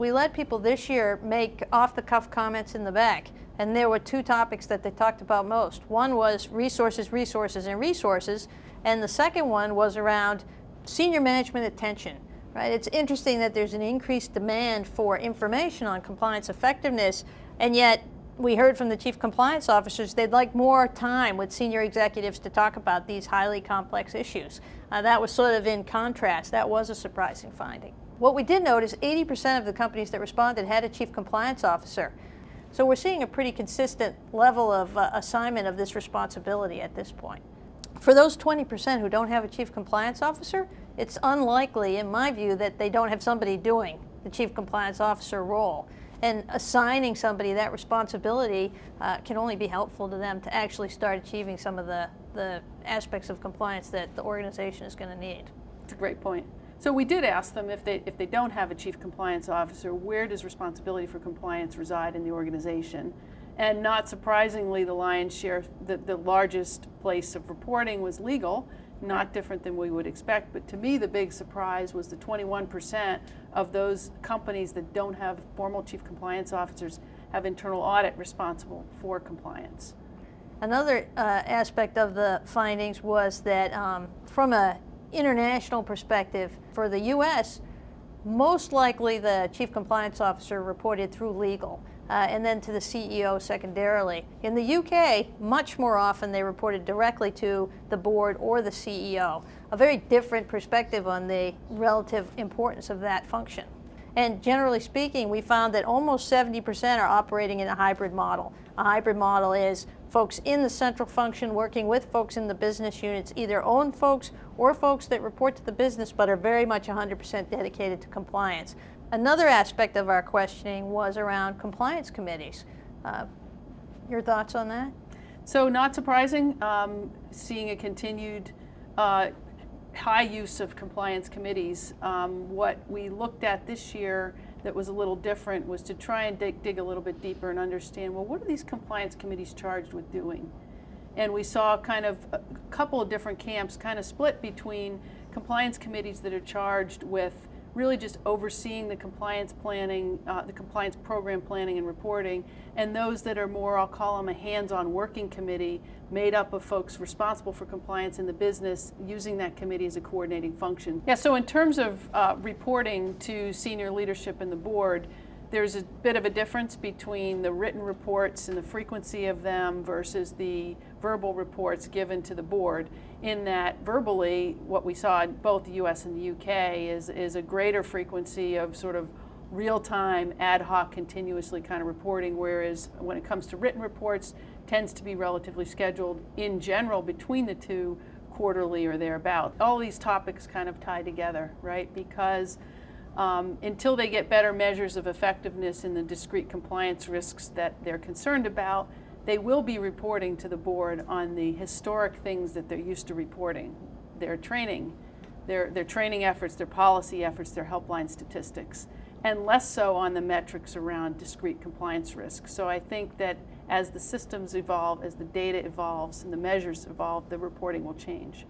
We let people this year make off-the-cuff comments in the back, and there were two topics that they talked about most. One was resources, resources, and resources, and the second one was around senior management attention. Right? It's interesting that there's an increased demand for information on compliance effectiveness, and yet we heard from the chief compliance officers they'd like more time with senior executives to talk about these highly complex issues. That was sort of in contrast. That was a surprising finding. What we did note is 80% of the companies that responded had a chief compliance officer. So we're seeing a pretty consistent level of assignment of this responsibility at this point. For those 20% who don't have a chief compliance officer, it's unlikely, in my view, that they don't have somebody doing the chief compliance officer role. And assigning somebody that responsibility can only be helpful to them to actually start achieving some of the aspects of compliance that the organization is going to need. That's a great point. So we did ask them if they don't have a chief compliance officer, where does responsibility for compliance reside in the organization? And not surprisingly, the lion's share, the largest place of reporting was legal, not different than we would expect. But to me, the big surprise was the 21% of those companies that don't have formal chief compliance officers have internal audit responsible for compliance. Another aspect of the findings was that from an international perspective, for the U.S., most likely the chief compliance officer reported through legal. And then to the CEO secondarily. In the UK, much more often they reported directly to the board or the CEO. A very different perspective on the relative importance of that function. And generally speaking, we found that almost 70% are operating in a hybrid model. A hybrid model is folks in the central function working with folks in the business units, either own folks or folks that report to the business but are very much 100% dedicated to compliance. Another aspect of our questioning was around compliance committees. Your thoughts on that? So not surprising, seeing a continued high use of compliance committees. What we looked at this year that was a little different was to try and dig a little bit deeper and understand, well, what are these compliance committees charged with doing? And we saw kind of a couple of different camps kind of split between compliance committees that are charged with really just overseeing the compliance planning, the compliance program planning and reporting, and those that are more, I'll call them a hands-on working committee made up of folks responsible for compliance in the business, using that committee as a coordinating function. Yeah, so in terms of reporting to senior leadership and the board, there's a bit of a difference between the written reports and the frequency of them versus the verbal reports given to the board, in that verbally what we saw in both the US and the UK is a greater frequency of sort of real-time, ad hoc, continuously kind of reporting, whereas when it comes to written reports, tends to be relatively scheduled in general between the two, quarterly or thereabout. All these topics kind of tie together, right? Because until they get better measures of effectiveness in the discrete compliance risks that they're concerned about, they will be reporting to the board on the historic things that they're used to reporting. Their training, their training efforts, their policy efforts, their helpline statistics, and less so on the metrics around discrete compliance risks. So I think that as the systems evolve, as the data evolves and the measures evolve, the reporting will change.